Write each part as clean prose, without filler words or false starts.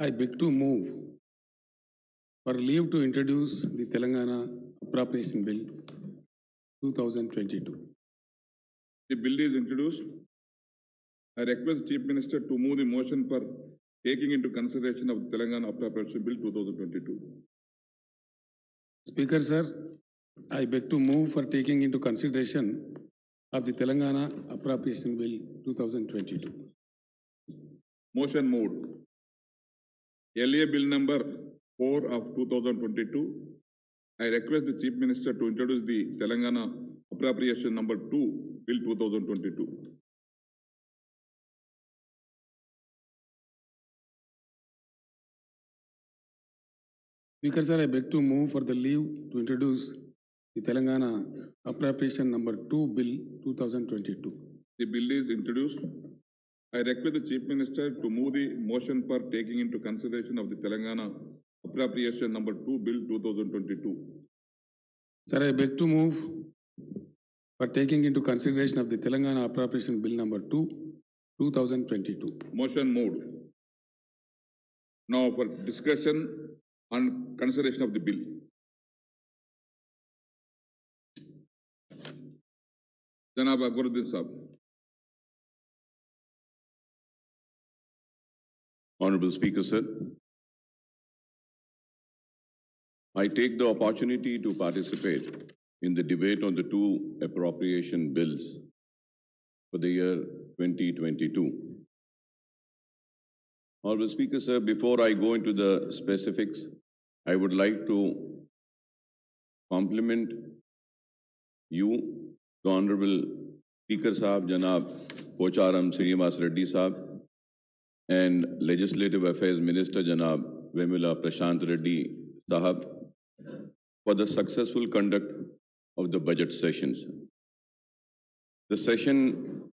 I beg to move for leave to introduce the Telangana Appropriation Bill 2022. The bill is introduced. I request Chief Minister to move the motion for taking into consideration of the Telangana Appropriation Bill 2022. Speaker, sir, I beg to move for taking into consideration of the Telangana Appropriation Bill 2022. Motion moved. LA Bill number 4 of 2022. I request the Chief Minister to introduce the Telangana Appropriation number 2, Bill 2022. Speaker, sir, I beg to move for the leave to introduce the Telangana Appropriation number 2, Bill 2022. The bill is introduced. I request the Chief Minister to move the motion for taking into consideration of the Telangana Appropriation number 2, Bill 2022. Sir, I beg to move for taking into consideration of the Telangana Appropriation Bill number 2, 2022. Motion moved. Now for discussion on consideration of the bill. Janab Akbaruddin Sahab. Honorable Speaker, sir, I take the opportunity to participate in the debate on the two appropriation bills for the year 2022. Honorable Speaker, sir, before I go into the specifics, I would like to compliment you, the Honorable Speaker Sahab, Janab Pocharam Srinivas Reddy Sahab, and Legislative Affairs Minister Janab Vemula Prashant Reddy Sahab for the successful conduct of the budget sessions. The session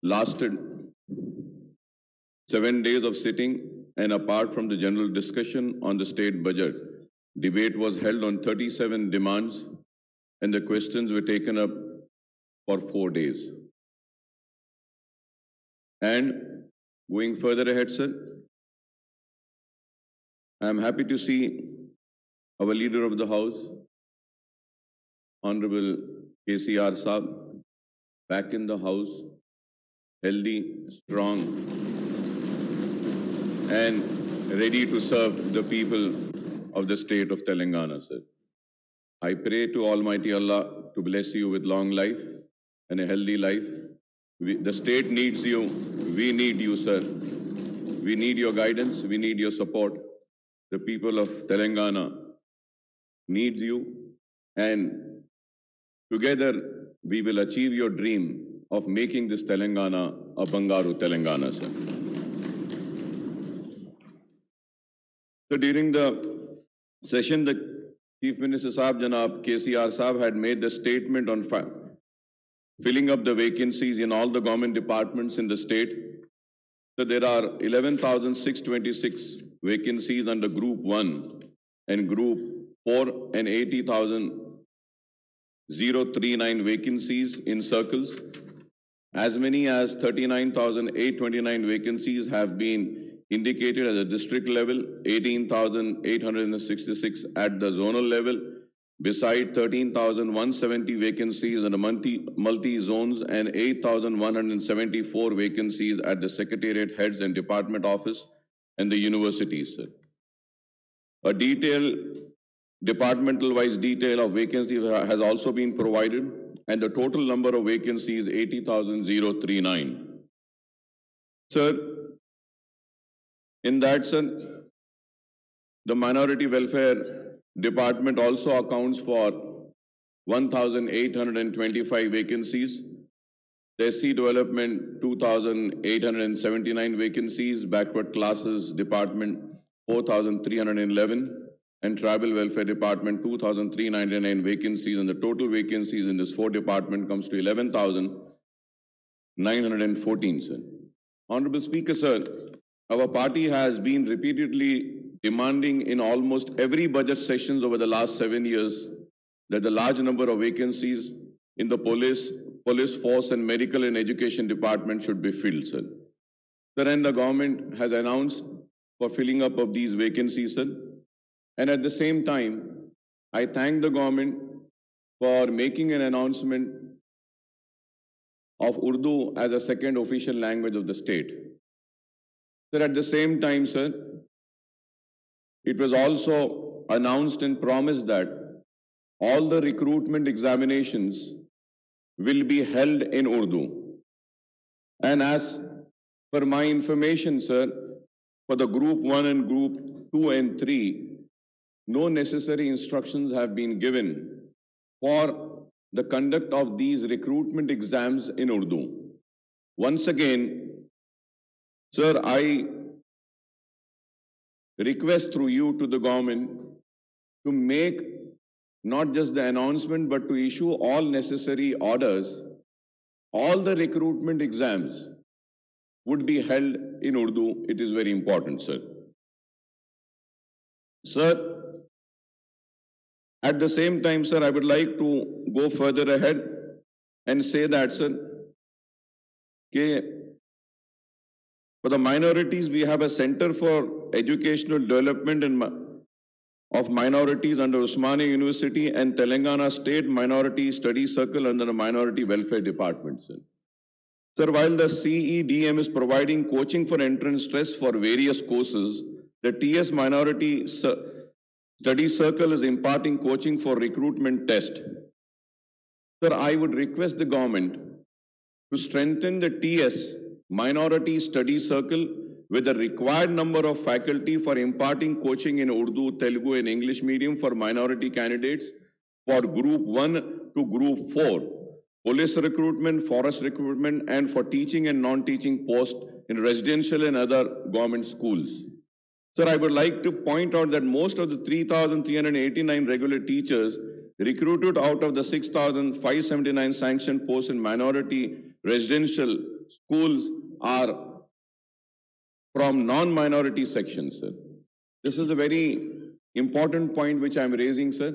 lasted 7 days of sitting, and apart from the general discussion on the state budget, debate was held on 37 demands and the questions were taken up for 4 days. And going further ahead, sir, I am happy to see our Leader of the House, Honorable KCR Sahab, back in the House, healthy, strong, and ready to serve the people of the state of Telangana, sir. I pray to Almighty Allah to bless you with long life and a healthy life. The state needs you. We need you, sir. We need your guidance. We need your support. The people of Telangana needs you. And together, we will achieve your dream of making this Telangana a Bangaru Telangana, sir. So during the session, the Chief Minister Sahab, Janab KCR Sahab, had made a statement on filling up the vacancies in all the government departments in the state. So there are 11,626 vacancies under Group 1 and Group 4 and 80,039 vacancies in circles. As many as 39,829 vacancies have been indicated at the district level, 18,866 at the zonal level, beside 13,170 vacancies in the multi-zones and 8,174 vacancies at the secretariat heads and department office and the universities. A detailed departmental-wise detail of vacancies has also been provided, and the total number of vacancies is 80,039. Sir, in that sense, the Minority Welfare Department also accounts for 1,825 vacancies. The SC Development, 2,879 vacancies. Backward Classes Department, 4,311. And Tribal Welfare Department, 2,399 vacancies. And the total vacancies in this 4 department comes to 11,914, sir. Honorable Speaker, sir, our party has been repeatedly demanding in almost every budget sessions over the last 7 years that the large number of vacancies in the police force and medical and education department should be filled, sir. Sir, and the government has announced for filling up of these vacancies, sir. And at the same time, I thank the government for making an announcement of Urdu as a second official language of the state. Sir, at the same time, sir, it was also announced and promised that all the recruitment examinations will be held in Urdu. And as per my information, sir, for the Group 1 and Group 2 and 3, no necessary instructions have been given for the conduct of these recruitment exams in Urdu. Once again, sir, I request through you to the government to make not just the announcement but to issue all necessary orders. All the recruitment exams would be held in Urdu. It is very important, sir. Sir, at the same time, sir, I would like to go further ahead and say that, sir, for the minorities, we have a Center for Educational Development of Minorities under Osmania University and Telangana State Minority Study Circle under the Minority Welfare Department, sir. Sir, while the CEDM is providing coaching for entrance tests for various courses, the TS Minority Study Circle is imparting coaching for recruitment test. Sir, I would request the government to strengthen the TS Minority Study Circle with the required number of faculty for imparting coaching in Urdu, Telugu and English medium for minority candidates for Group 1 to Group 4, police recruitment, forest recruitment and for teaching and non-teaching posts in residential and other government schools. Sir, I would like to point out that most of the 3,389 regular teachers recruited out of the 6,579 sanctioned posts in minority residential schools are from non-minority sections, sir. This is a very important point which I am raising, sir.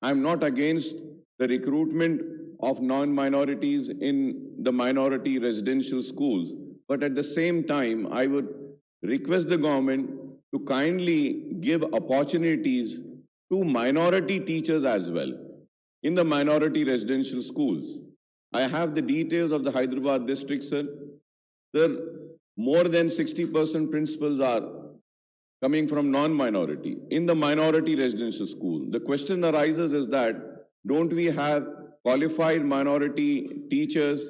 I am not against the recruitment of non-minorities in the minority residential schools, but at the same time, I would request the government to kindly give opportunities to minority teachers as well in the minority residential schools. I have the details of the Hyderabad district, sir. There, more than 60% principals are coming from non-minority in the minority residential school. The question arises is that don't we have qualified minority teachers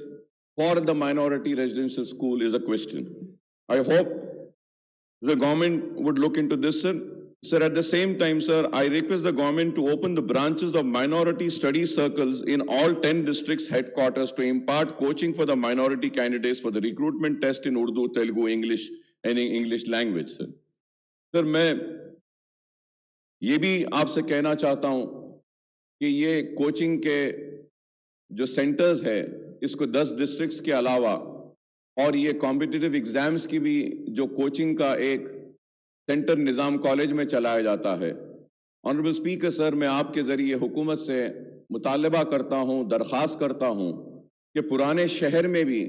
for the minority residential school is a question. I hope the government would look into this, sir. Sir, at the same time, sir, I request the government to open the branches of minority study circles in all 10 districts headquarters to impart coaching for the minority candidates for the recruitment test in Urdu, Telugu, English and English language, sir. Sir, मैं ये भी आपसे कहना चाहता हूं कि ये coaching के जो सेंटर्स है इसको 10 डिस्ट्रिक्ट्स के अलावा और ये कॉम्पिटिटिव एग्जाम्स की भी जो कोचिंग का एक सेंटर निजाम कॉलेज में चलाया जाता है। ऑनरेबल स्पीकर सर, मैं आपके जरिए हुकूमत से मुतालबा करता हूं, दरख्वास्त करता हूं कि पुराने शहर में भी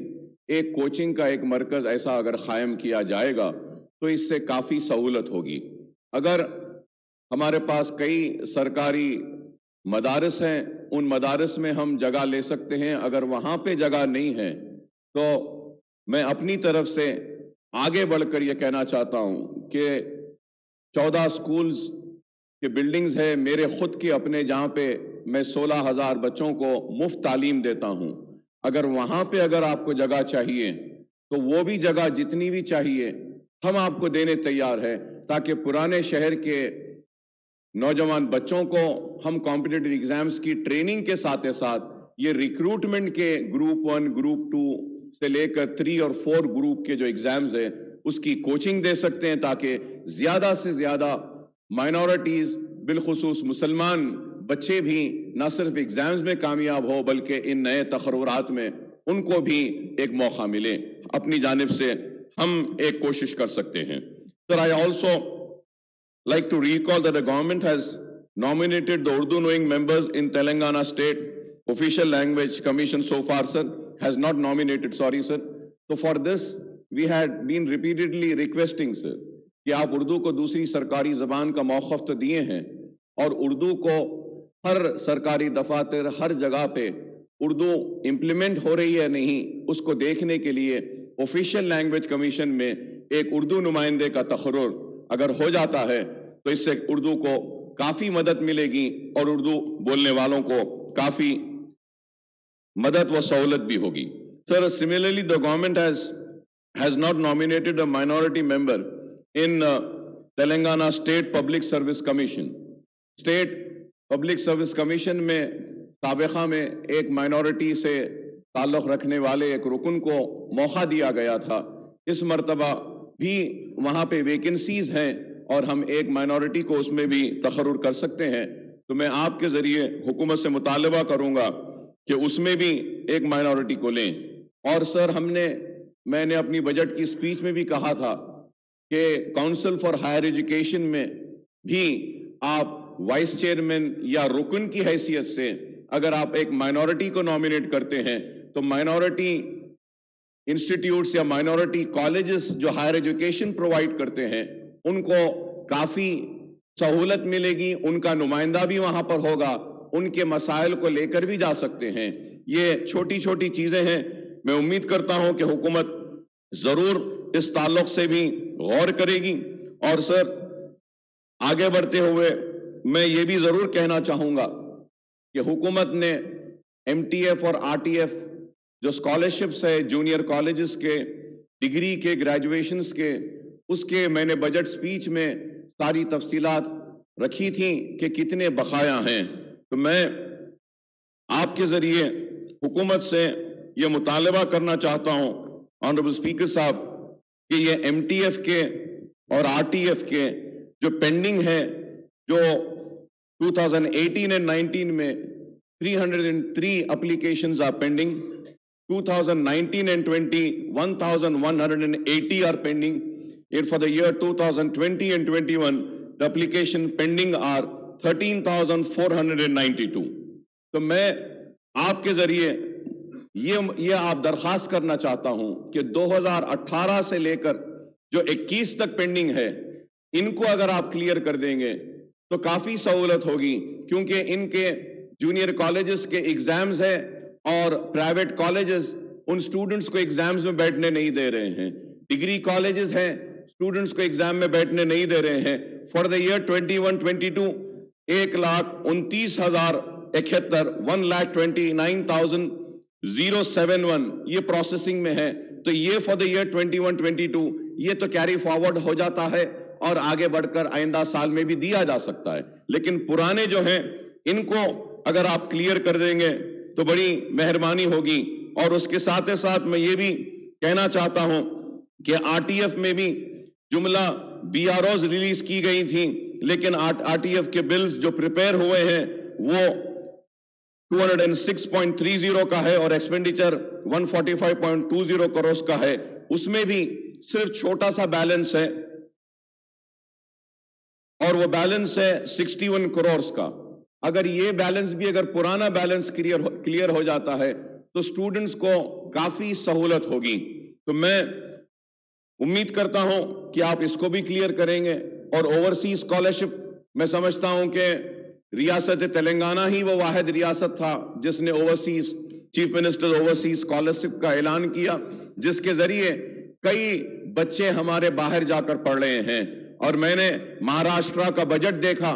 एक कोचिंग का एक मरकज ऐसा अगर कायम किया जाएगा तो इससे काफी सहूलत होगी। अगर हमारे पास कई सरकारी मदारस हैं, उन मदारस में हम जगह ले सकते हैं। अगर वहां पे जगह नहीं है तो मैं अपनी तरफ से आगे बढ़कर यह कहना चाहता हूं कि 14 स्कूल्स के बिल्डिंग्स है मेरे खुद के अपने, जहां पे मैं 16,000 बच्चों को मुफ्त तालीम देता हूं। अगर वहां पे अगर आपको जगह चाहिए तो वो भी जगह जितनी भी चाहिए हम आपको देने तैयार है, ताकि पुराने शहर के नौजवान बच्चों को हम कॉम्पिटिटिव एग्जाम्स की ट्रेनिंग के साथ साथ ये रिक्रूटमेंट के ग्रुप 1, ग्रुप 2 से लेकर 3 और 4 ग्रुप के जो एग्जाम्स है उसकी कोचिंग दे सकते हैं, ताकि ज्यादा से ज्यादा माइनॉरिटीज बिलखुसूस मुसलमान बच्चे भी न सिर्फ एग्जाम्स में कामयाब हो बल्कि इन नए तकर्रुरात में उनको भी एक मौका मिले। अपनी जानिब से हम एक कोशिश कर सकते हैं। Sir, I also like to recall that the government has nominated the Urdu knowing members in Telangana State Official Language Commission so far, sir, has not nominated, sorry, sir. So for this, we had been repeatedly requesting, sir, कि आप उर्दू को दूसरी सरकारी जबान का मौक़िफ़ तो दिए हैं और उर्दू को हर सरकारी दफातर, हर जगह पे उर्दू इम्प्लीमेंट हो रही है नहीं, उसको देखने के लिए ऑफिशियल लैंग्वेज कमीशन में एक उर्दू नुमाइंदे का तकर्रुर अगर हो जाता है तो इससे उर्दू को काफी मदद मिलेगी और उर्दू बोलने वालों को काफी मदद व सहूलत भी होगी. Sir, similarly, the government has not nominated a minority member in Telangana State Public Service Commission. State Public Service Commission में साबिक़ा में एक माइनॉरिटी से ताल्लुक़ रखने वाले एक रुकन को मौका दिया गया था. इस मर्तबा भी वहां पे वैकेंसीज हैं और हम एक माइनॉरिटी को उसमें भी तकर्रुर कर सकते हैं. तो मैं आपके जरिए हुकूमत से मुतालबा करूंगा कि उसमें भी एक माइनॉरिटी को लें. और सर, मैंने अपनी बजट की स्पीच में भी कहा था कि काउंसिल फॉर हायर एजुकेशन में भी आप वाइस चेयरमैन या रुकन की हैसियत से अगर आप एक माइनॉरिटी को नॉमिनेट करते हैं तो माइनॉरिटी इंस्टीट्यूट्स या माइनॉरिटी कॉलेजेस जो हायर एजुकेशन प्रोवाइड करते हैं उनको काफी सहूलत मिलेगी, उनका नुमाइंदा भी वहां पर होगा, उनके मसाइल को लेकर भी जा सकते हैं. ये छोटी छोटी चीजें हैं. मैं उम्मीद करता हूं कि हुकूमत जरूर इस ताल्लुक से भी गौर करेगी. और सर, आगे बढ़ते हुए मैं ये भी जरूर कहना चाहूंगा कि हुकूमत ने MTF और RTF जो स्कॉलरशिप्स है जूनियर कॉलेजेस के, डिग्री के, ग्रेजुएशंस के, उसके मैंने बजट स्पीच में सारी तफसीलात रखी थी कि कितने बकाया हैं. तो मैं आपके जरिए हुकूमत से ये मुतालबा करना चाहता हूं ऑनरेबल स्पीकर साहब कि ये MTF के और RTF के जो पेंडिंग है, जो 2018 and 19 में 303 applications are pending, 2019 and 20 1180 are pending, and for the year 2020 and 21 the application pending are 13,492. तो मैं आपके जरिए ये आप दरखास्त करना चाहता हूं कि 2018 से लेकर जो 21 तक पेंडिंग है इनको अगर आप क्लियर कर देंगे तो काफी सहूलत होगी, क्योंकि इनके जूनियर कॉलेजेस के एग्जाम्स है और प्राइवेट कॉलेजेस उन स्टूडेंट्स को एग्जाम्स में बैठने नहीं दे रहे हैं. डिग्री कॉलेजेस हैं, स्टूडेंट्स को एग्जाम में बैठने नहीं दे रहे हैं. फॉर द ईयर 21-22 1,29,071 1,29,071 ये प्रोसेसिंग में है. तो ये फॉर द ईयर 21-22 ये तो कैरी फॉरवर्ड हो जाता है और आगे बढ़कर आइंदा साल में भी दिया जा सकता है. लेकिन पुराने जो हैं इनको अगर आप क्लियर कर देंगे तो बड़ी मेहरबानी होगी. और उसके साथ ही साथ मैं ये भी कहना चाहता हूं कि RTF में भी जुमला BROs रिलीज की गई थी, लेकिन RTF के बिल्स जो प्रिपेयर हुए हैं वो 206.30 का है और एक्सपेंडिचर 145.20 करोड़ का है. उसमें भी सिर्फ छोटा सा बैलेंस है और वो बैलेंस है 61 करोड़ का. अगर ये बैलेंस भी अगर पुराना बैलेंस क्लियर हो जाता है तो स्टूडेंट्स को काफी सहूलत होगी. तो मैं उम्मीद करता हूं कि आप इसको भी क्लियर करेंगे. और ओवरसीज स्कॉलरशिप मैं समझता हूं कि रियासत तेलंगाना ही वो वाहिद रियासत था जिसने overseas chief minister overseas scholarship का ऐलान किया, जिसके जरिए कई बच्चे हमारे बाहर जाकर पढ़ रहे हैं. और मैंने महाराष्ट्र का बजट देखा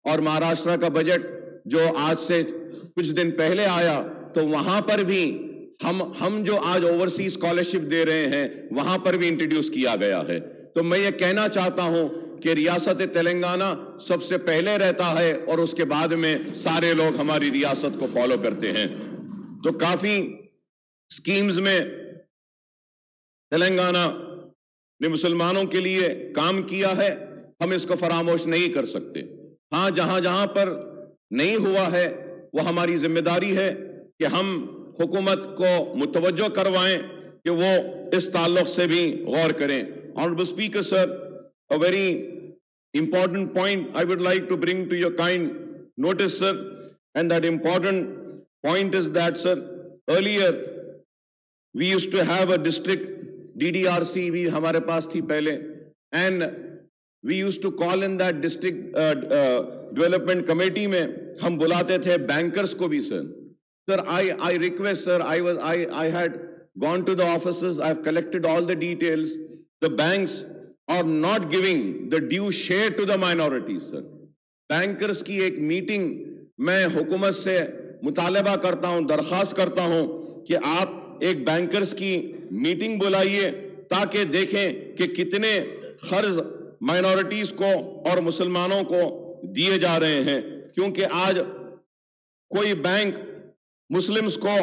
और महाराष्ट्र का बजट जो आज से कुछ दिन पहले आया तो वहां पर भी हम जो आज ओवरसीज स्कॉलरशिप दे रहे हैं वहां पर भी इंट्रोड्यूस किया गया है. तो मैं ये कहना चाहता हूं कि रियासत तेलंगाना सबसे पहले रहता है और उसके बाद में सारे लोग हमारी रियासत को फॉलो करते हैं. तो काफी स्कीम्स में तेलंगाना ने मुसलमानों के लिए काम किया है, हम इसको फरामोश नहीं कर सकते. हां, जहां जहां पर नहीं हुआ है वो हमारी जिम्मेदारी है कि हम हुकूमत को मुतवज्जो करवाएं कि वो इस ताल्लुक से भी गौर करें. Honourable speaker sir, a very important point I would like to bring to your kind notice, sir, and that important point is that, sir, earlier we used to have a district DDRC भी हमारे पास थी पहले, and we used to call in that district development committee mein hum bulate the bankers ko bhi, sir. Sir, I request, sir, I had gone to the offices, I have collected all the details. The banks are not giving the due share to the minorities, sir. Bankers की एक meeting मैं हुकूमत से मुतालबा करता हूं, दरखास्त करता हूं कि आप एक बैंकर्स की मीटिंग बुलाइए ताकि देखें कि कितने कर्ज माइनॉरिटीज को और मुसलमानों को दिए जा रहे हैं, क्योंकि आज कोई बैंक मुस्लिम्स को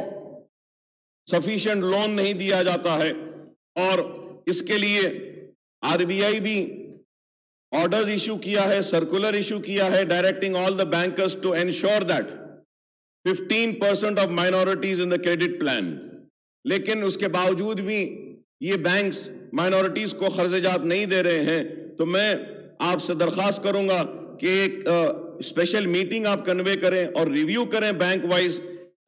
सफिशिएंट लोन नहीं दिया जाता है और इसके लिए आरबीआई भी ऑर्डर्स इशू किया है, सर्कुलर इशू किया है, directing all the bankers to ensure that 15% of minorities in the credit plan. लेकिन उसके बावजूद भी ये बैंक्स माइनॉरिटीज को खर्जात नहीं दे रहे हैं. तो मैं आपसे दरखास्त करूंगा कि एक स्पेशल मीटिंग आप कन्वे करें और रिव्यू करें बैंक वाइज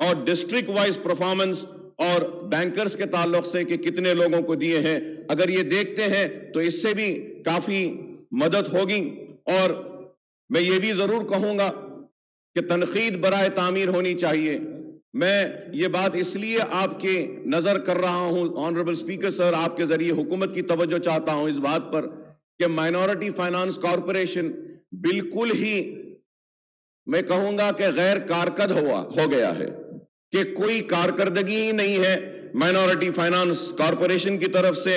और डिस्ट्रिक्ट वाइज परफॉर्मेंस और बैंकर्स के ताल्लुक से कि कितने लोगों को दिए हैं. अगर ये देखते हैं तो इससे भी काफी मदद होगी. और मैं ये भी जरूर कहूंगा कि तनकीद बराए तामीर होनी चाहिए. मैं ये बात इसलिए आपके नजर कर रहा हूं ऑनरेबल स्पीकर सर, आपके जरिए हुकूमत की तवज्जो चाहता हूं इस बात पर कि माइनॉरिटी फाइनेंस कॉरपोरेशन बिल्कुल ही मैं कहूंगा कि गैर कारकर्द हो गया है, कि कोई कारकर्दगी ही नहीं है माइनॉरिटी फाइनेंस कॉरपोरेशन की तरफ से.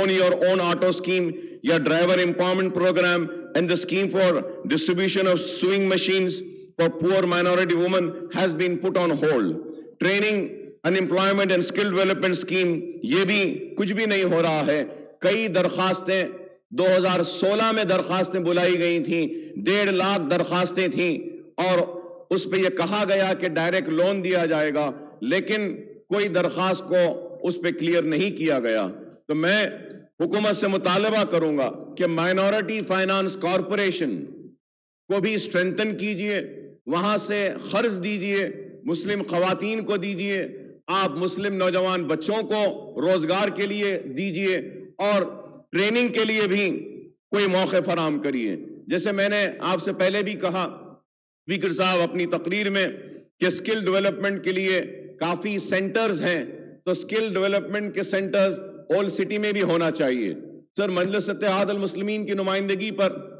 Own your own auto scheme या driver empowerment program and the scheme for distribution of sewing machines for poor minority women has been put on hold. Training, unemployment and skill development scheme ये भी कुछ भी नहीं हो रहा है. कई दरखास्तें 2016 में दरखास्तें बुलाई गई थी, 1.5 लाख दरखास्तें थी और उस पे ये कहा गया कि डायरेक्ट लोन दिया जाएगा, लेकिन कोई दरखास्त को उस पे क्लियर नहीं किया गया. तो मैं हुकूमत से मुतालबा करूंगा कि माइनॉरिटी फाइनेंस कॉरपोरेशन को भी स्ट्रेंथन कीजिए, वहां से खर्च दीजिए, मुस्लिम खवातीन को दीजिए, आप मुस्लिम नौजवान बच्चों को रोजगार के लिए दीजिए और ट्रेनिंग के लिए भी कोई मौके फराम करिए. जैसे मैंने आपसे पहले भी कहा स्पीकर साहब अपनी तकरीर में कि स्किल डेवलपमेंट के लिए काफी सेंटर्स हैं, तो स्किल डेवलपमेंट के सेंटर्स ओल्ड सिटी में भी होना चाहिए. सर, मजलिस इत्तेहाद अल मुस्लिमीन की नुमाइंदगी पर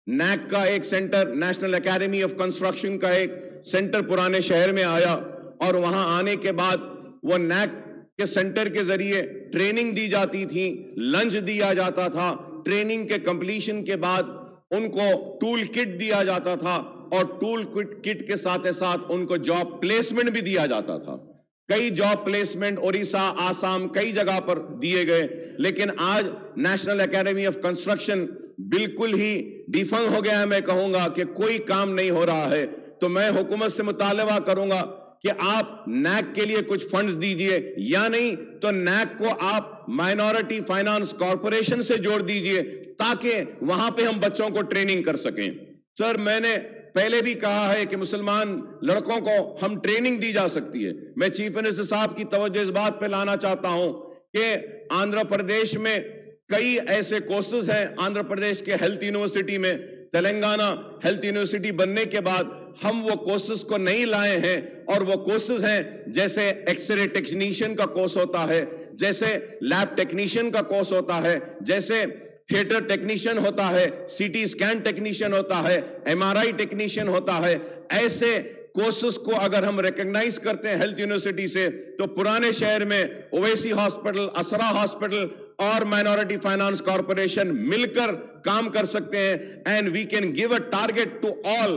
नैक का एक centre, national academy of construction का एक सेंटर पुराने शहर में आया और वहां आने के बाद वो नैक के सेंटर के जरिए ट्रेनिंग दी जाती थी, लंच दिया जाता था, ट्रेनिंग के कंप्लीशन के बाद उनको टूल किट दिया जाता था और टूल किट के साथ साथ उनको जॉब प्लेसमेंट भी दिया जाता था. कई जॉब प्लेसमेंट ओडिशा, आसाम, कई जगह पर दिए गए, लेकिन आज नेशनल एकेडमी ऑफ कंस्ट्रक्शन बिल्कुल ही डिफंग हो गया है. मैं कहूंगा कि कोई काम नहीं हो रहा है. तो मैं हुकूमत से मुतालबा करूंगा कि आप नैक के लिए कुछ फंड्स दीजिए, या नहीं तो नैक को आप माइनॉरिटी फाइनेंस कॉरपोरेशन से जोड़ दीजिए ताकि वहां पे हम बच्चों को ट्रेनिंग कर सकें. सर, मैंने पहले भी कहा है कि मुसलमान लड़कों को हम ट्रेनिंग दी जा सकती है. मैं चीफ मिनिस्टर साहब की तवज्जो इस बात पे लाना चाहता हूं कि आंध्र प्रदेश में कई ऐसे कोर्सेज हैं. आंध्र प्रदेश के हेल्थ यूनिवर्सिटी में, तेलंगाना हेल्थ यूनिवर्सिटी बनने के बाद हम वो कोर्सेज को नहीं लाए हैं, और वो कोर्सेज हैं जैसे एक्सरे टेक्नीशियन का कोर्स होता है, जैसे लैब टेक्नीशियन का कोर्स होता है, जैसे थिएटर टेक्नीशियन होता है, सीटी स्कैन टेक्नीशियन होता है, एमआरआई टेक्नीशियन होता है. ऐसे कोर्सेज को अगर हम रिकॉग्नाइज करते हैं हेल्थ यूनिवर्सिटी से, तो पुराने शहर में ओवैसी हॉस्पिटल, असरा हॉस्पिटल और माइनॉरिटी फाइनेंस कॉरपोरेशन मिलकर काम कर सकते हैं. And we can give a target to all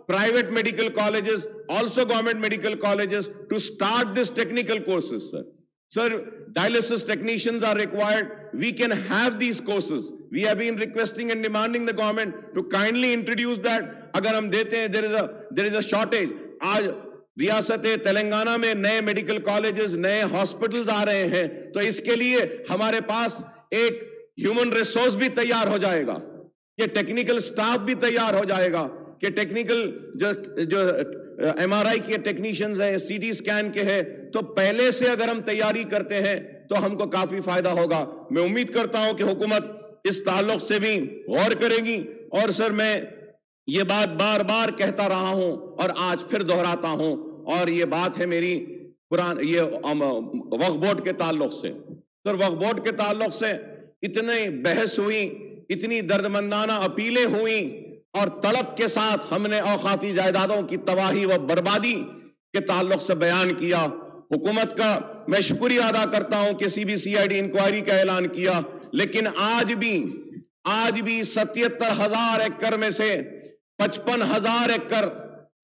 private medical colleges, also government medical colleges, to start this technical courses, sir. Sir, dialysis technicians are required. We can have these courses. We have been requesting and demanding the government to kindly introduce that. अगर हम देते हैं, there is a shortage. आज रियासत तेलंगाना में नए medical colleges, नए hospitals आ रहे हैं, तो इसके लिए हमारे पास एक ह्यूमन रिसोर्स भी तैयार हो जाएगा, ये टेक्निकल स्टाफ भी तैयार हो जाएगा, कि टेक्निकल जो एमआरआई के टेक्नीशियंस है, सीटी स्कैन के हैं, तो पहले से अगर हम तैयारी करते हैं तो हमको काफी फायदा होगा. मैं उम्मीद करता हूं कि हुकूमत اس تعلق سے بھی غور کرے گی. اور سر میں یہ بات بار بار کہتا رہا ہوں اور آج پھر دہراتا ہوں, اور یہ بات ہے میری یہ وقف بورڈ کے تعلق سے. سر وقف بورڈ کے تعلق سے اتنی بحث ہوئی, اتنی دردمندانہ اپیلیں ہوئیں, اور طلب کے ساتھ ہم نے اوقافی جائیدادوں کی تباہی و بربادی کے تعلق سے بیان کیا. حکومت کا میں شکریہ ادا کرتا ہوں کہ CBCID انکوائری کا اعلان کیا, لیکن آج بھی 77,000 ایکڑ میں سے 55,000 ایکڑ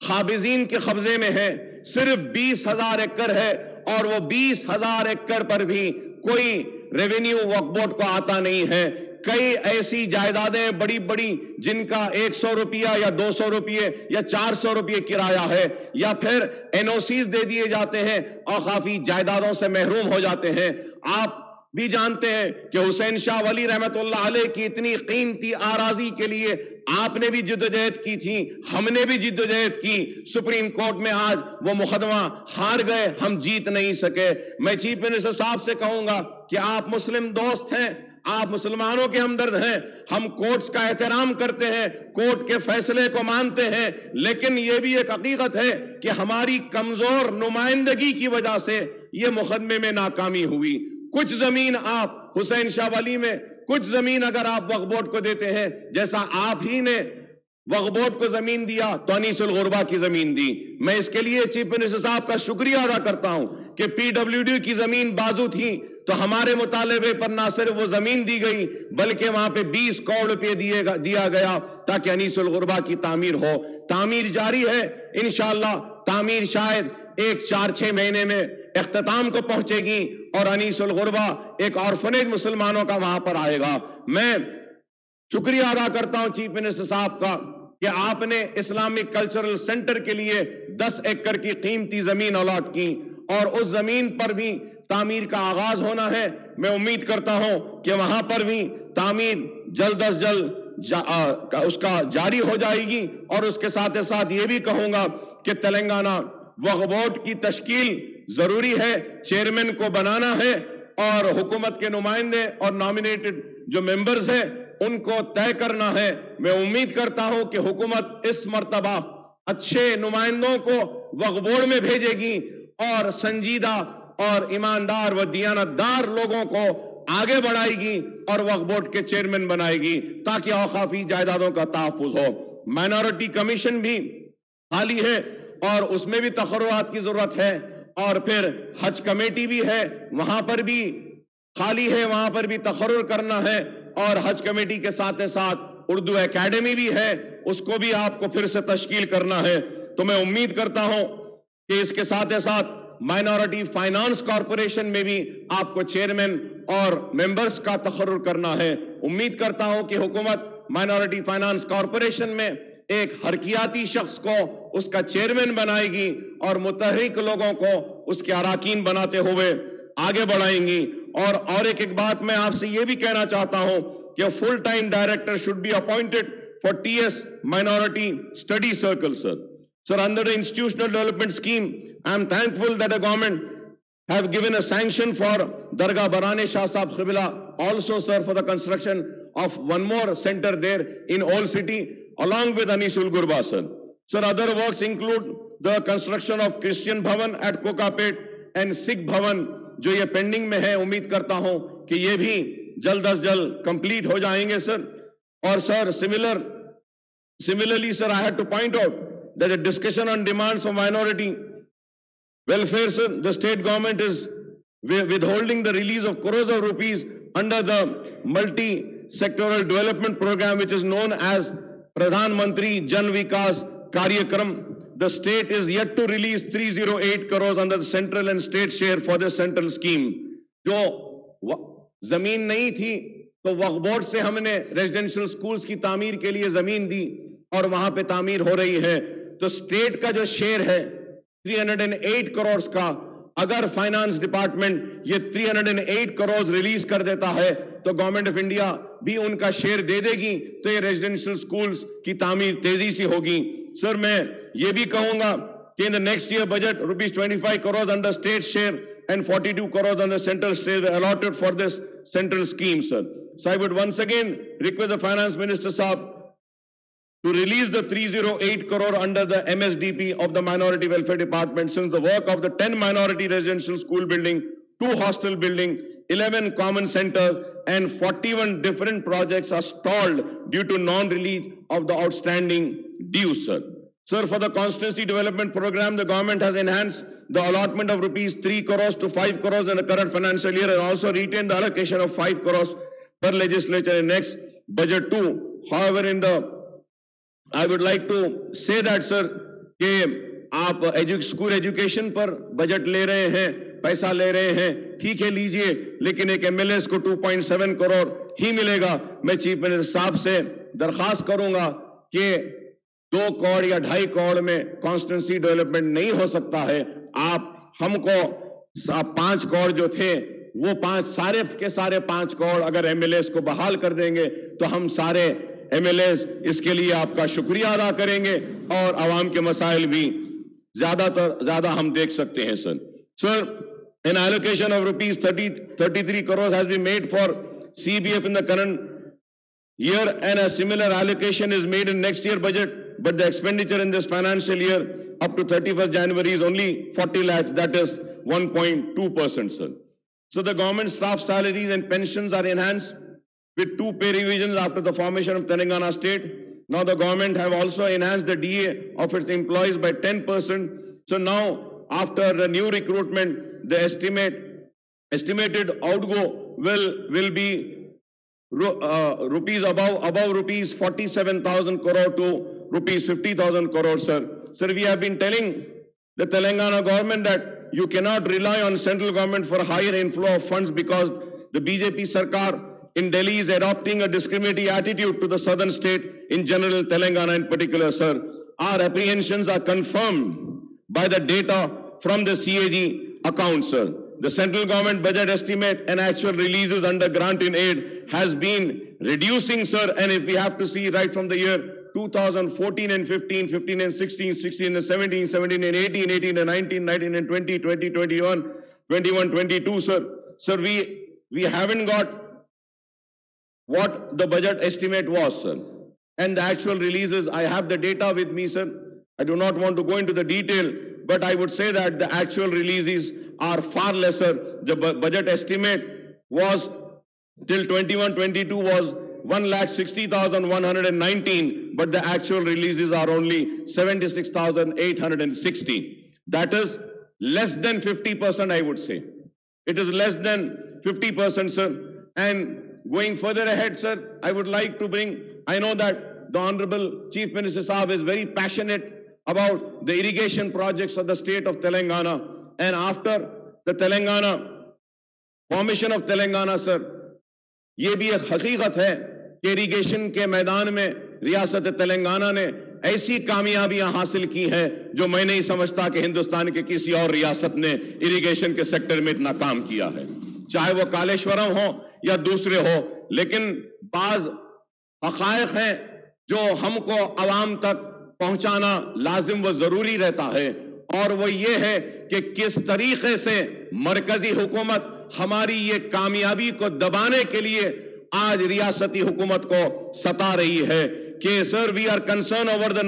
قابضین کے قبضے میں ہے. صرف 20,000 ایکڑ ہے, اور وہ 20,000 ایکڑ پر بھی کوئی ریونیو وقف بورڈ کو آتا نہیں ہے. کئی ایسی جائیدادیں بڑی بڑی جن کا 100 روپیہ یا 200 روپیے یا 400 روپیے کرایہ ہے, یا پھر NOCs دے دیے جاتے ہیں اور کافی جائیدادوں سے محروم ہو جاتے ہیں. آپ بھی جانتے ہیں کہ حسین شاہ ولی رحمت اللہ علیہ کی اتنی قیمتی آراضی کے لیے آپ نے بھی جدوجہد کی تھی, ہم نے بھی جدوجہد کی. سپریم کورٹ میں آج وہ مقدمہ ہار گئے, ہم جیت نہیں سکے. میں چیف منسٹر صاحب سے کہوں گا کہ آپ مسلم دوست ہیں, آپ مسلمانوں کے ہمدرد ہیں, ہم کورٹس کا احترام کرتے ہیں, کورٹ کے فیصلے کو مانتے ہیں, لیکن یہ بھی ایک حقیقت ہے کہ ہماری کمزور نمائندگی کی وجہ سے یہ مقدمے میں ناکامی ہوئی. کچھ زمین آپ حسین شاہ ولی میں, کچھ زمین اگر آپ وقف بورڈ کو دیتے ہیں, جیسا آپ ہی نے وقف بورڈ کو زمین دیا تو انیس الغربا کی زمین دی. میں اس کے لیے چیف منسٹر صاحب کا شکریہ ادا کرتا ہوں کہ PWD کی زمین بازو تھی تو ہمارے مطالبے پر نہ صرف وہ زمین دی گئی بلکہ وہاں پہ 20 کروڑ روپے دیا گیا تاکہ انیس الغربا کی تعمیر ہو. تعمیر جاری ہے, انشاءاللہ تعمیر شاید 4-6 مہینے میں اختتام کو پہنچے گی, اور انیس الغربا ایک آرفنیج مسلمانوں کا وہاں پر آئے گا. میں شکریہ ادا کرتا ہوں چیف منسٹر صاحب کا کہ آپ نے اسلامک کلچرل سینٹر کے لیے 10 ایکڑ کی قیمتی زمین الاٹ کی, اور اس زمین پر بھی تعمیر کا آغاز ہونا ہے. میں امید کرتا ہوں کہ وہاں پر بھی تعمیر جلد از جلد اس کا جاری ہو جائے گی. اور اس کے ساتھ ساتھ یہ بھی کہوں گا کہ تلنگانہ وقف بورڈ کی تشکیل ضروری ہے, چیئرمین کو بنانا ہے, اور حکومت کے نمائندے اور نامینیٹڈ جو ممبرز ہیں ان کو طے کرنا ہے. میں امید کرتا ہوں کہ حکومت اس مرتبہ اچھے نمائندوں کو وقف بورڈ میں بھیجے گی, اور سنجیدہ اور ایماندار و دیانتدار لوگوں کو آگے بڑھائے گی اور وقف بورڈ کے چیئرمین بنائے گی تاکہ اوقافی جائیدادوں کا تحفظ ہو. مائنورٹی کمیشن بھی خالی ہے اور اس میں بھی تقررات کی ضرورت ہے, اور پھر حج کمیٹی بھی ہے, وہاں پر بھی خالی ہے, وہاں پر بھی تقرر کرنا ہے, اور حج کمیٹی کے ساتھ ساتھ اردو اکیڈمی بھی ہے, اس کو بھی آپ کو پھر سے تشکیل کرنا ہے. تو میں امید کرتا ہوں کہ اس کے ساتھ ساتھ مائنورٹی فائنانس کارپوریشن میں بھی آپ کو چیئرمین اور ممبرز کا تقرر کرنا ہے. امید کرتا ہوں کہ حکومت مائنورٹی فائنانس کارپوریشن میں ایک حرکیاتی شخص کو اس کا چیئرمین بنائے گی, اور متحرک لوگوں کو اس کے اراکین بناتے ہوئے آگے بڑھائیں گی. اور ایک بات میں آپ سے یہ بھی کہنا چاہتا ہوں کہ full time director should be appointed for TS Minority Study Circle, sir. Sir, under the institutional development scheme, I am thankful that the government have given a sanction for Dargah Barane Shah Sahib Qibla, also, sir, for the construction of one more center there in Old City, along with Anisul Gurba, sir. Sir, other works include the construction of Christian Bhavan at Kokapet and Sikh Bhavan, جو یہ pending میں ہے. امید کرتا ہوں کہ یہ بھی جلد از جلد کمپلیٹ ہو جائیں گے, سر. اور سر, similarly, sir, I had to point out that the discussion on demands of minority welfare, sir, the state government is withholding the release of crores of rupees under the multi-sectoral development program, which is known as Pradhan Mantri Jan Vikas Karyakram. The state is yet to release 308 crores under the central and state share for this central scheme. جو زمین نہیں تھی تو وقف board سے ہم نے residential schools کی تعمیر کے لیے زمین دی, اور وہاں پہ تعمیر ہو رہی ہے. تو اسٹیٹ کا جو شیئر ہے 308 کروڑز کا, اگر فائنانس ڈپارٹمنٹ یہ 308 کروڑز ریلیز کر دیتا ہے تو گورنمنٹ آف انڈیا بھی ان کا شیئر دے دے گی, تو یہ ریزیڈینشل سکولز کی تعمیر تیزی سے ہوگی. سر, میں یہ بھی کہوں گا کہ ان the next year budget, ₹25 crores under state share and 42 crores under central share allotted for this central scheme, sir. So I would once again request the Finance Minister Saab to release the 308 crore under the MSDP of the Minority Welfare Department, since the work of the 10 minority residential school building, 2 hostel building, 11 common centers and 41 different projects are stalled due to non-release of the outstanding dues, sir. Sir, for the constituency development program, the government has enhanced the allotment of rupees 3 crores to 5 crores in the current financial year and also retained the allocation of 5 crores per legislature in next budget too. However, I would like to say that, sir, कि आप school education पर budget ले रहे हैं, पैसा ले रहे हैं, ठीक है लीजिए, लेकिन एक एमएलएस को 2.7 करोड़ ही मिलेगा। मैं चीफ मिनिस्टर साहब से दरखास्त करूंगा कि 2 करोड़ या 2.5 करोड़ में कॉन्स्टिट्यूंसी डेवलपमेंट नहीं हो सकता है। आप हमको 5 करोड़ जो थे वो 5 सारे के सारे 5 करोड़ अगर एमएलएस को बहाल कर देंगे तो हम सारे एमएलएस इसके लिए आपका शुक्रिया अदा करेंगे और आवाम के मसाइल भी ज्यादा हम देख सकते हैं, sir. Sir, an allocation of rupees 33 crores has been made for CBF in the current year and a similar allocation is made in next year budget, but the expenditure in this financial year up to 31st January is only 40 lakhs, that is 1.2%, sir. So the government staff salaries and pensions are enhanced with 2 pay revisions after the formation of Telangana state. Now the government have also enhanced the DA of its employees by 10%. So now after the new recruitment, the estimated outgo will be rupees above rupees 47,000 crore to rupees 50,000 crore, sir. Sir, we have been telling the Telangana government that you cannot rely on central government for a higher inflow of funds because the BJP Sarkar in Delhi is adopting a discriminatory attitude to the southern state, in general Telangana in particular, sir. Our apprehensions are confirmed by the data from the CAG account, sir. The central government budget estimate and actual releases under grant in aid has been reducing, sir. And if we have to see right from the year 2014 and 15, 15 and 16, 16 and 17, 17 and 18, 18 and 19, 19 and 20, 20, 21, 21, 22, sir. Sir, we haven't got what the budget estimate was, sir. And the actual releases, I have the data with me, sir. I do not want to go into the detail, but I would say that the actual releases are far lesser. The budget estimate was till 21-22 was 1,60,119, but the actual releases are only 76,860. That is less than 50%, I would say. It is less than 50%, sir. And going further ahead, sir, I would like to I know that the Honorable Chief Minister Saab is very passionate about the irrigation projects of the state of Telangana. And after the formation of Telangana, sir, ये भी एक हकीकत है कि irrigation के मैदान में रियासत तेलंगाना ने ऐसी कामयाबियां हासिल की हैं जो मैं नहीं समझता कि हिंदुस्तान के किसी और रियासत ने इरिगेशन के सेक्टर में इतना काम किया है, चाहे वो कालेश्वरम हो या दूसरे हो। लेकिन बाज हकायक हैं जो हमको आवाम तक पहुंचाना लाजिम व जरूरी रहता है, और वो ये है कि किस तरीके से मरकजी हुकूमत हमारी ये कामयाबी को दबाने के लिए आज रियासती हुकूमत को सता रही है कि sir, we are concern over the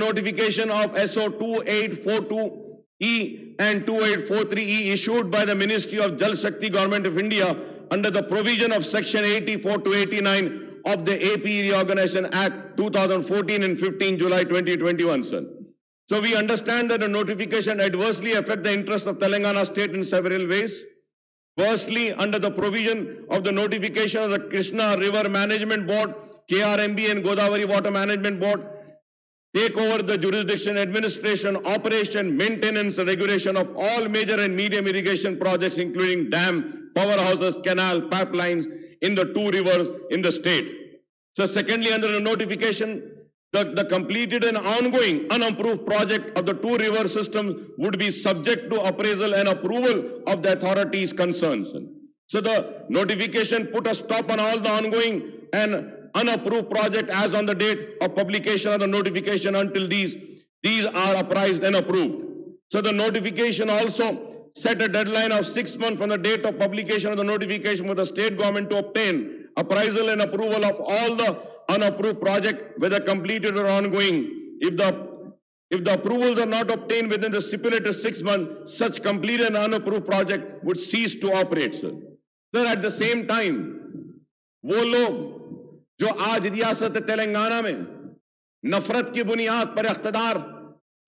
notification of SO 2842E and 2843E issued by the Ministry of Jal Shakti Government of India under the provision of Section 84 to 89 of the AP Reorganization Act 2014 and 15 July 2021, sir. So we understand that the notification adversely affect the interest of Telangana state in several ways. Firstly, under the provision of the notification of the Krishna River Management Board, KRMB and Godavari Water Management Board take over the jurisdiction, administration, operation, maintenance, and regulation of all major and medium irrigation projects, including dam, powerhouses, canal, pipelines in the 2 rivers in the state. So secondly, under the notification, the completed and ongoing unapproved project of the 2 river systems would be subject to appraisal and approval of the authorities concerned. So the notification put a stop on all the ongoing and unapproved project as on the date of publication of the notification until these are apprised and approved. So the notification also set a deadline of 6 months from the date of publication of the notification for the state government to obtain appraisal and approval of all the unapproved projects, whether completed or ongoing. If the approvals are not obtained within the stipulated 6 months, such completed and unapproved project would cease to operate, sir. Sir, at the same time, वो लोग जो आज रियासत तेलंगाना में नफरत की बुनियाद पर इख्तिदार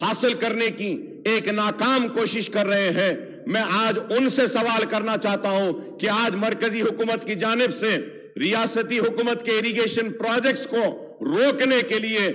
हासिल करने की एक नाकाम कोशिश कर रहे हैं, मैं आज उनसे सवाल करना चाहता हूं कि आज मरकजी हुकूमत की जानिब से रियासती हुकूमत के इरिगेशन प्रोजेक्ट्स को रोकने के लिए,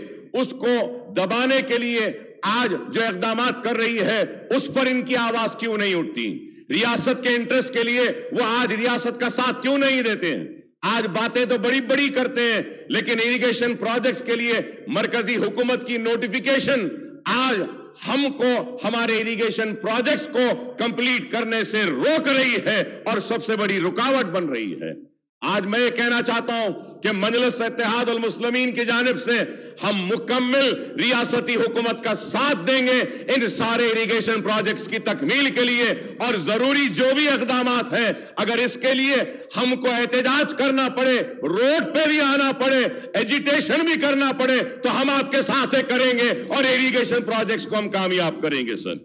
उसको दबाने के लिए आज जो इक़दामात कर रही है, उस पर इनकी आवाज क्यों नहीं उठती? रियासत के इंटरेस्ट के लिए वो आज रियासत का साथ क्यों नहीं देते हैं? आज बातें तो बड़ी बड़ी करते हैं, लेकिन इरिगेशन प्रोजेक्ट्स के लिए मरकजी हुकूमत की नोटिफिकेशन आज हमको हमारे इरिगेशन प्रोजेक्ट्स को कंप्लीट करने से रोक रही है और सबसे बड़ी रुकावट बन रही है। आज मैं ये कहना चाहता हूं कि मजलिस इत्तेहाद उल मुस्लिमीन की जानिब से हम मुकम्मल रियासती हुकूमत का साथ देंगे इन सारे इरिगेशन प्रोजेक्ट्स की तकमील के लिए, और जरूरी जो भी इक़दामात हैं, अगर इसके लिए हमको एहतजाज करना पड़े, रोड पे भी आना पड़े, एजिटेशन भी करना पड़े, तो हम आपके साथ करेंगे और इरिगेशन प्रोजेक्ट्स को हम कामयाब करेंगे सर।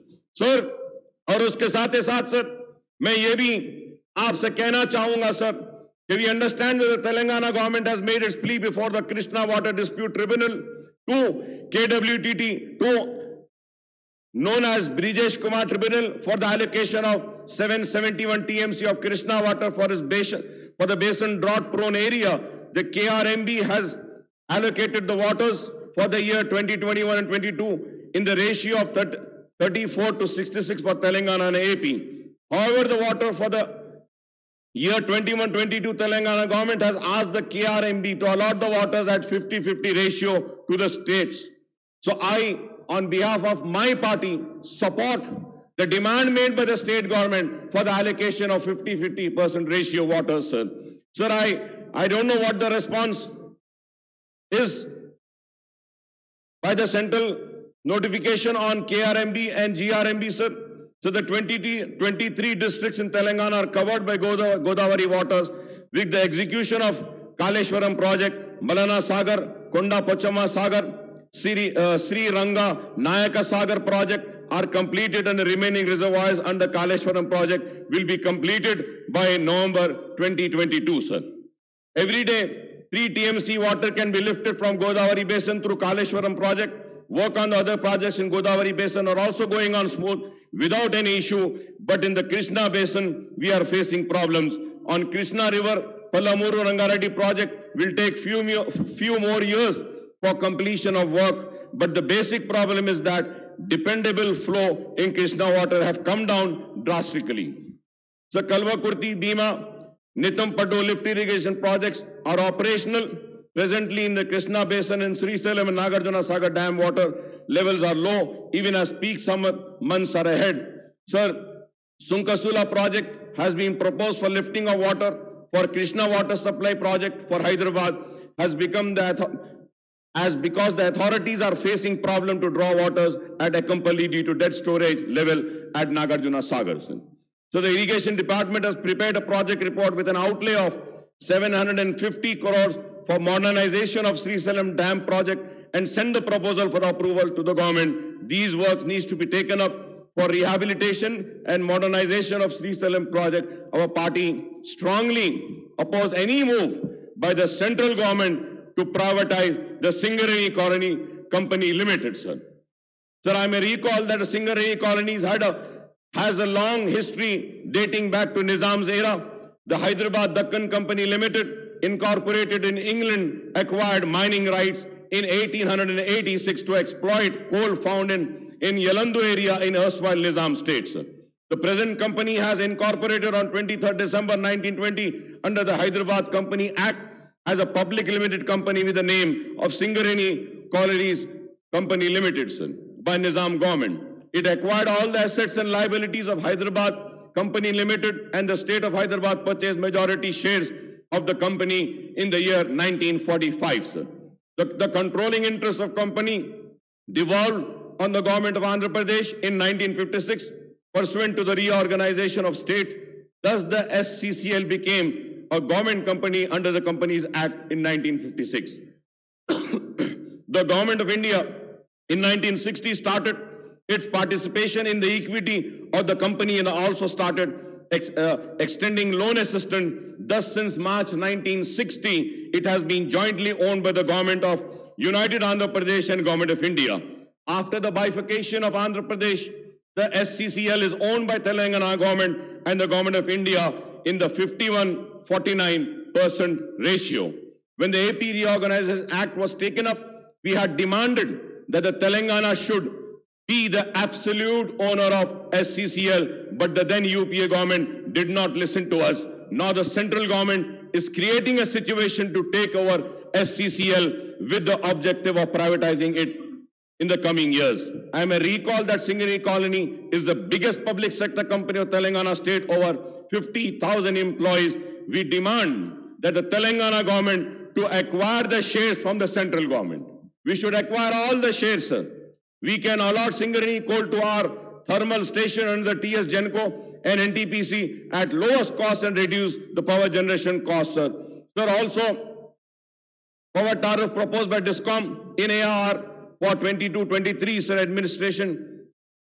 और उसके साथ ही साथ सर, मैं ये भी आपसे कहना चाहूंगा sir, we understand that the Telangana government has made its plea before the Krishna Water Dispute Tribunal to KWTT, known as Brijesh Kumar Tribunal, for the allocation of 771 TMC of Krishna water for the basin drought-prone area. The KRMB has allocated the waters for the year 2021 and 22 in the ratio of 34 to 66 for Telangana and AP. However, the water for the year 21-22, Telangana government has asked the KRMB to allot the waters at 50-50 ratio to the states. So I, on behalf of my party, support the demand made by the state government for the allocation of 50-50% ratio waters, sir. Sir, I don't know what the response is by the central notification on KRMB and GRMB, sir. So the 23 districts in Telangana are covered by Godavari waters with the execution of Kaleshwaram project, Malana Sagar, Konda Pochama Sagar, Sri Ranga, Nayaka Sagar project are completed, and the remaining reservoirs under Kaleshwaram project will be completed by November 2022, sir. Every day, 3 TMC water can be lifted from Godavari basin through Kaleshwaram project. Work on the other projects in Godavari basin are also going on smooth without any issue, but in the Krishna basin, we are facing problems. On Krishna River, Palamuru Rangareddy project will take few more years for completion of work, but the basic problem is that dependable flow in Krishna water have come down drastically. So Kalwa Kurti, Bhima, Nitam Pado lift irrigation projects are operational. Presently in the Krishna basin and Sri Salem and Nagarjuna Sagar dam water levels are low, even as peak summer months are ahead. Sir, Sunkasula project has been proposed for lifting of water for Krishna water supply project for Hyderabad has become because the authorities are facing problem to draw waters at Ekampalli due to dead storage level at Nagarjuna Sagar. So the irrigation department has prepared a project report with an outlay of 750 crores for modernization of Sri Salem dam project and send the proposal for approval to the government. These works needs to be taken up for rehabilitation and modernization of Sri Salem project. Our party strongly oppose any move by the central government to privatize the Singareni Colony Company Limited, sir. Sir, I may recall that the Singareni Colonies has a long history dating back to Nizam's era. The Hyderabad Dakkan Company Limited, incorporated in England, acquired mining rights in 1886 to exploit coal found in Yalandu area in erstwhile Nizam state, sir. The present company has incorporated on 23rd December 1920 under the Hyderabad Company Act as a public limited company with the name of Singareni Colonies Company Limited, sir, by Nizam government. It acquired all the assets and liabilities of Hyderabad Company Limited, and the state of Hyderabad purchased majority shares of the company in the year 1945, sir. The controlling interest of company devolved on the government of Andhra Pradesh in 1956 pursuant to the reorganization of state. Thus, the SCCL became a government company under the Companies Act in 1956. The Government of India in 1960 started its participation in the equity of the company and also started extending loan assistance. Thus, since March 1960, it has been jointly owned by the Government of United Andhra Pradesh and Government of India. After the bifurcation of Andhra Pradesh, the SCCL is owned by Telangana government and the Government of India in the 51-49% ratio. When the AP Reorganization Act was taken up, we had demanded that the Telangana should be the absolute owner of SCCL, but the then UPA government did not listen to us. Now the central government is creating a situation to take over SCCL with the objective of privatizing it in the coming years. I may recall that Singareni Colony is the biggest public sector company of Telangana state, over 50,000 employees. We demand that the Telangana government to acquire the shares from the central government. We should acquire all the shares, sir. We can allot Singareni coal to our thermal station under the TS Genco and NTPC at lowest cost and reduce the power generation cost, sir. Sir, also, power tariff proposed by DISCOM in AR for 22-23, sir, administration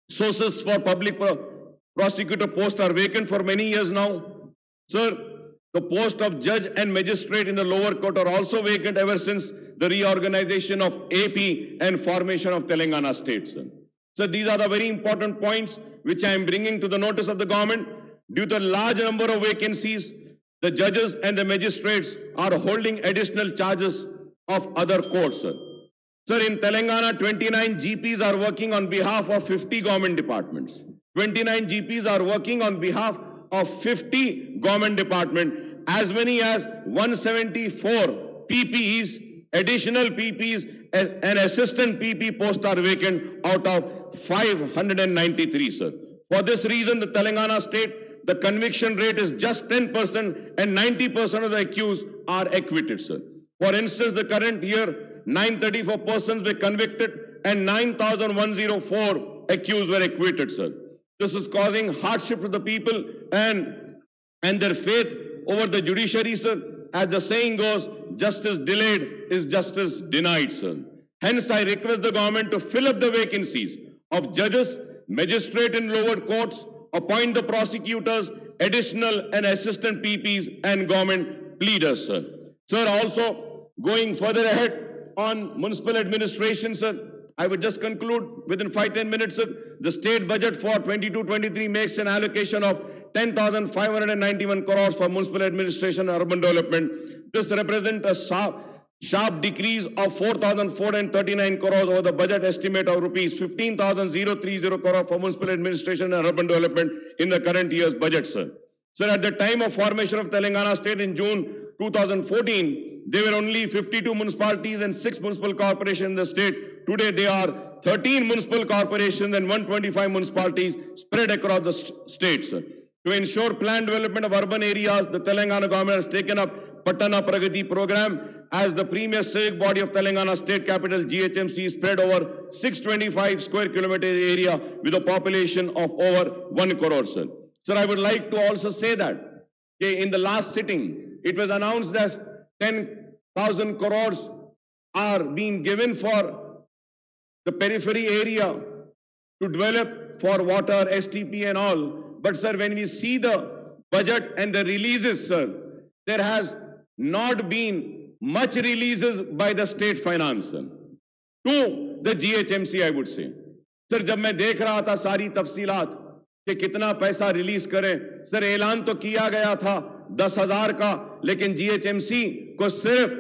sources for public prosecutor posts are vacant for many years now. Sir, the post of judge and magistrate in the lower court are also vacant ever since the reorganization of AP and formation of Telangana state, sir. So these are the very important points which I am bringing to the notice of the government. Due to a large number of vacancies, the judges and the magistrates are holding additional charges of other courts, sir. Sir, in Telangana, 29 GPs are working on behalf of 50 government departments. 29 GPs are working on behalf of 50 government departments. As many as 174 PPEs, additional PPs, and assistant PP posts are vacant out of 593, sir. For this reason, the Telangana state, the conviction rate is just 10% and 90% of the accused are acquitted, sir. For instance, the current year, 934 persons were convicted and 9,104 accused were acquitted, sir. This is causing hardship to the people and their faith over the judiciary, sir. As the saying goes, justice delayed is justice denied, sir. Hence, I request the government to fill up the vacancies of judges, magistrate in lower courts, appoint the prosecutors, additional and assistant PPs and government pleaders, sir. Sir, also going further ahead on municipal administration, sir, I would just conclude within 5-10 minutes, sir. The state budget for 22-23 makes an allocation of 10,591 crores for municipal administration and urban development. This represents a sharp decrease of 4,439 crores over the budget estimate of rupees 15,030 crores for municipal administration and urban development in the current year's budget, sir. Sir, at the time of formation of Telangana state in June 2014, there were only 52 municipalities and 6 municipal corporations in the state. Today, there are 13 municipal corporations and 125 municipalities spread across the state, sir. To ensure planned development of urban areas, the Telangana government has taken up Patana Pragati program as the premier civic body of Telangana state capital GHMC spread over 625 square kilometer area with a population of over 1 crore, sir. Sir, I would like to also say that in the last sitting, it was announced that 10,000 crores are being given for the periphery area to develop for water, STP and all. But sir, when we see the budget and the releases, sir, there has not been much releases by the state finance, sir, to the GHMC, I would say. Sir, जब मैं देख रहा था सारी तफसीलात कि कितना पैसा रिलीज करें, सर ऐलान तो किया गया था 10,000 का, लेकिन GHMC को सिर्फ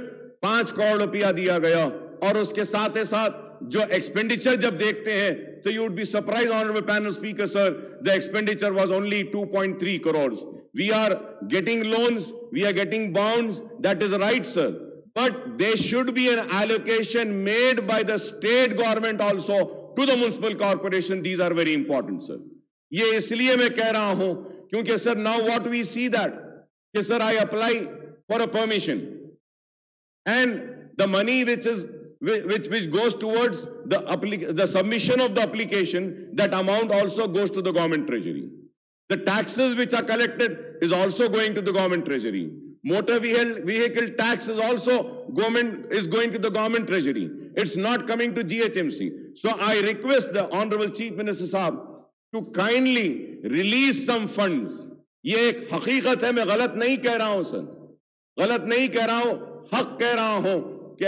5 करोड़ रुपया दिया गया और उसके साथ ही साथ जो एक्सपेंडिचर जब देखते हैं तो you would be surprised, honorable panel speaker, sir, the expenditure was only 2.3 crores. We are getting loans, we are getting bonds, that is right, sir. But there should be an allocation made by the state government also to the municipal corporation. These are very important, sir. ये इसलिए मैं कह रहा हूं क्योंकि sir, now what we see that कि sir, I apply for a permission and the money which is which goes towards the submission of the application, that amount also goes to the government treasury. The taxes which are collected is also going to the government treasury. Motor vehicle tax is also going to the government treasury. It's not coming to GHMC. So I request the Honorable Chief Minister Sahab to kindly release some funds. ये एक हकीकत है, मैं गलत नहीं कह रहा हूं सर, गलत नहीं कह रहा हूं, हक कह रहा हूं कि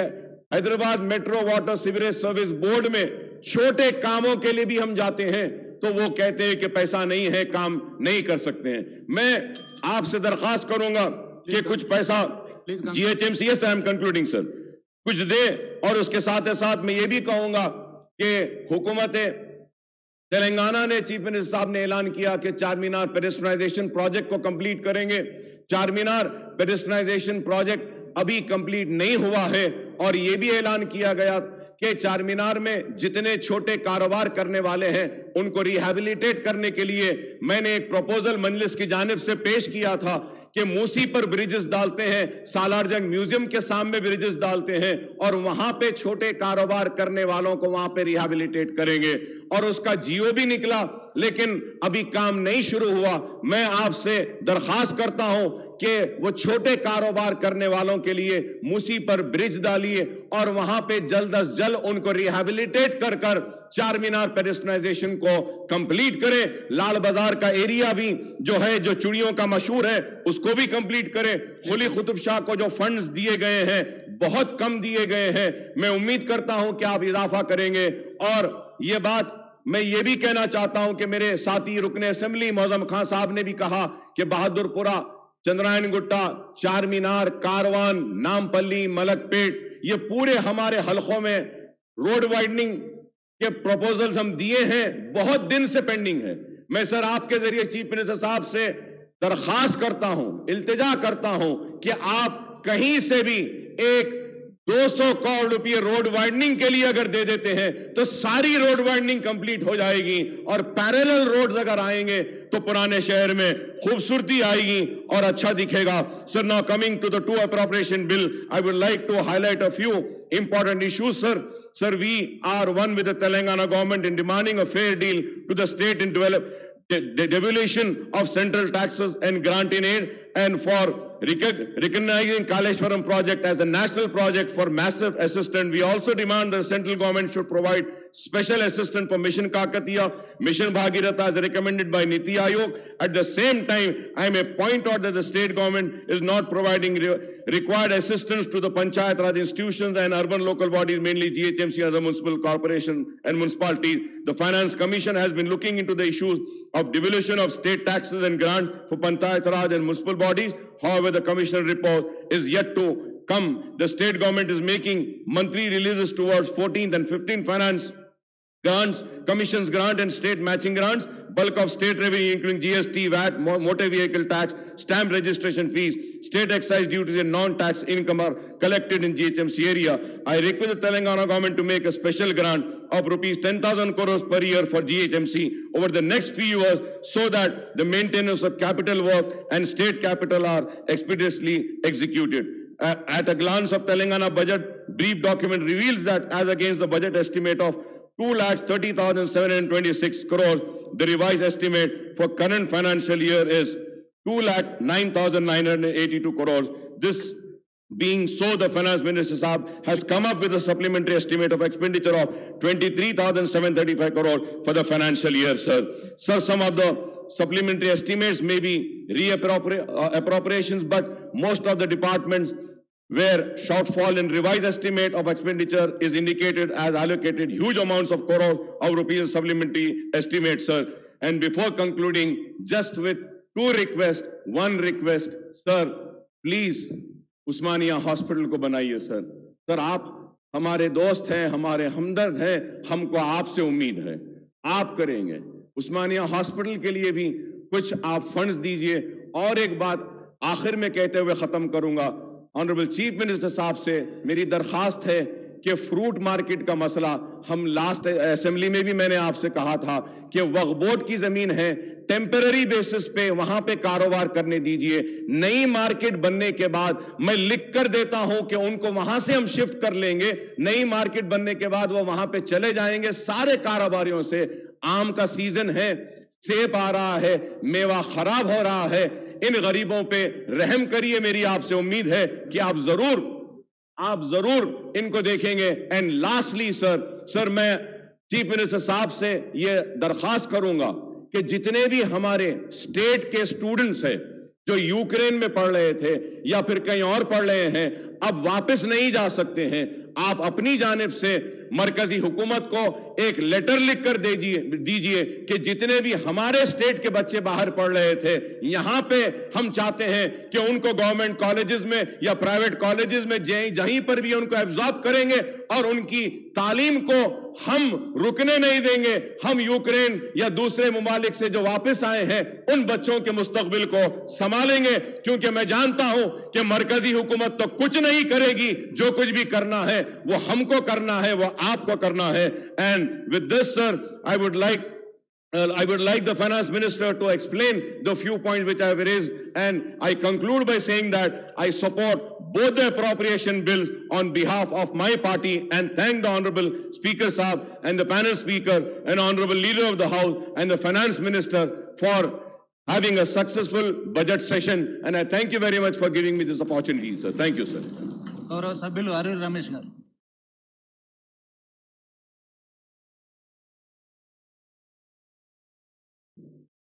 Hyderabad metro water sewerage service board में छोटे कामों के लिए भी हम जाते हैं तो वो कहते हैं कि पैसा नहीं है, काम नहीं कर सकते हैं. मैं आपसे दरखास्त करूंगा कि कुछ पैसा GHMC, yes, I am concluding sir, कुछ दे, और उसके साथ साथ मैं ये भी कहूंगा कि हुकूमत तेलंगाना ने, चीफ मिनिस्टर साहब ने ऐलान किया कि चार मीनार पेडेस्ट्रियनाइजेशन प्रोजेक्ट को कंप्लीट करेंगे. चार मीनार पेडेस्ट्रियनाइजेशन प्रोजेक्ट अभी कंप्लीट नहीं हुआ है, और यह भी ऐलान किया गया कि चार मीनार में जितने छोटे कारोबार करने वाले हैं उनको रिहैबिलिटेट करने के लिए मैंने एक प्रपोजल मजलिस की जानिब से पेश किया था कि मूसी पर ब्रिजेस डालते हैं, सालारजंग म्यूजियम के सामने ब्रिजेस डालते हैं, और वहां पे छोटे कारोबार करने वालों को वहां पे रिहैबिलिटेट करेंगे. और उसका जियो भी निकला, लेकिन अभी काम नहीं शुरू हुआ. मैं आपसे दरखास्त करता हूं कि वो छोटे कारोबार करने वालों के लिए मूसी पर ब्रिज डालिए और वहां पे जल्द अज जल्द उनको रिहैबिलिटेट कर कर चार मीनार पेडेस्ट्रियनाइजेशन को कंप्लीट करें. लाल बाजार का एरिया भी जो है, जो चूड़ियों का मशहूर है, उसको भी कंप्लीट करें. कुली कुतुब शाह को जो फंड्स दिए गए हैं बहुत कम दिए गए हैं. मैं उम्मीद करता हूं कि आप इजाफा करेंगे. और यह बात मैं ये भी कहना चाहता हूं कि मेरे साथी रुकने असेंबली मौजम खान साहब ने भी कहा कि बहादुरपुरा, चंद्रायन गुट्टा, चार मीनार, कारवान, नामपल्ली, मलकपेट, ये पूरे हमारे हलकों में रोड वाइडनिंग के प्रपोजल्स हम दिए हैं, बहुत दिन से पेंडिंग है. मैं सर आपके जरिए चीफ मिनिस्टर साहब से दरखास्त करता हूं, इल्तिजा करता हूं कि आप कहीं से भी एक 200 करोड़ रुपए रोड वाइडनिंग के लिए अगर दे देते हैं तो सारी रोड वाइडनिंग कंप्लीट हो जाएगी, और पैरेलल रोड्स अगर आएंगे तो पुराने शहर में खूबसूरती आएगी और अच्छा दिखेगा. Sir, now coming to the two appropriation bill, I would like to highlight a few important issues, sir. Sir, we are one with the Telangana government in demanding a fair deal to the state in devolution of central taxes and grant in aid, and for recognizing Kaleshwaram project as a national project for massive assistance. We also demand the central government should provide special assistance for Mission Kakatiya, Mission Bhagiratha as recommended by Niti Aayog. At the same time, I may point out that the state government is not providing required assistance to the Panchayat Raj institutions and urban local bodies, mainly GHMC and the municipal corporation and municipalities. The Finance Commission has been looking into the issues of devolution of state taxes and grants for Panchayat Raj and municipal bodies. However, the Commission report is yet to come. The state government is making monthly releases towards 14th and 15th finance grants, commissions grant and state matching grants, bulk of state revenue including GST, VAT, motor vehicle tax, stamp registration fees, state excise duties and non-tax income are collected in GHMC area. I request the Telangana government to make a special grant of rupees 10,000 crores per year for GHMC over the next few years so that the maintenance of capital work and state capital are expeditiously executed. At a glance of Telangana budget, brief document reveals that as against the budget estimate of 2,30,726 crores, the revised estimate for current financial year is 2,09,982 crores. This being so, the Finance Minister Sahab has come up with a supplementary estimate of expenditure of 23,735 crores for the financial year, sir. Sir, some of the supplementary estimates may be appropriations, but most of the departments where shortfall in revised estimate of expenditure is indicated as allocated huge amounts of crores of rupees supplementary estimates, sir. And before concluding, just with two requests, one request, sir, please, Osmania hospital को बनाइए sir. Sir, आप हमारे दोस्त हैं, हमारे हमदर्द हैं, हमको आपसे उम्मीद है, आप करेंगे. उस्मानिया हॉस्पिटल के लिए भी कुछ आप फंड्स दीजिए. और एक बात आखिर में कहते हुए खत्म करूंगा, ऑनरेबल चीफ मिनिस्टर साहब से मेरी दरखास्त है कि फ्रूट मार्केट का मसला, हम लास्ट असेंबली में भी मैंने आपसे कहा था कि वक्फ बोर्ड की जमीन है, टेम्पररी बेसिस पे वहां पे कारोबार करने दीजिए। नई मार्केट बनने के बाद मैं लिख कर देता हूं कि उनको वहां से हम शिफ्ट कर लेंगे। नई मार्केट बनने के बाद वो वहां पे चले जाएंगे सारे कारोबारियों से। आम का सीजन है, सेब आ रहा है, मेवा खराब हो रहा है, इन गरीबों पे रहम करिए। मेरी आपसे उम्मीद है कि आप जरूर इनको देखेंगे। एंड लास्टली सर मैं चीफ मिनिस्टर साहब से ये दरखास्त करूंगा कि जितने भी हमारे स्टेट के स्टूडेंट्स हैं जो यूक्रेन में पढ़ रहे थे या फिर कहीं और पढ़ रहे हैं, अब वापस नहीं जा सकते हैं। आप अपनी जानिब से मरकजी हुकूमत को एक लेटर लिख कर दीजिए कि जितने भी हमारे स्टेट के बच्चे बाहर पढ़ रहे थे, यहां पे हम चाहते हैं कि उनको गवर्नमेंट कॉलेजेस में या प्राइवेट कॉलेजेस में जहीं पर भी उनको एब्जॉर्ब करेंगे और उनकी तालीम को हम रुकने नहीं देंगे। हम यूक्रेन या दूसरे मुमालिक से जो वापस आए हैं उन बच्चों के मुस्तकबिल को संभालेंगे, क्योंकि मैं जानता हूं कि मरकजी हुकूमत तो कुछ नहीं करेगी। जो कुछ भी करना है वो हमको करना है, वो आपको करना है। And with this sir I would like the finance minister to explain the few points which I have raised, and I conclude by saying that I support both the appropriation bills on behalf of my party, and thank the Honorable Speaker Saab and the panel speaker and Honorable Leader of the House and the finance minister for having a successful budget session, and I thank you very much for giving me this opportunity, sir. Thank you, sir. గౌరవ సభ్యులు హరి రమేష్ గారు.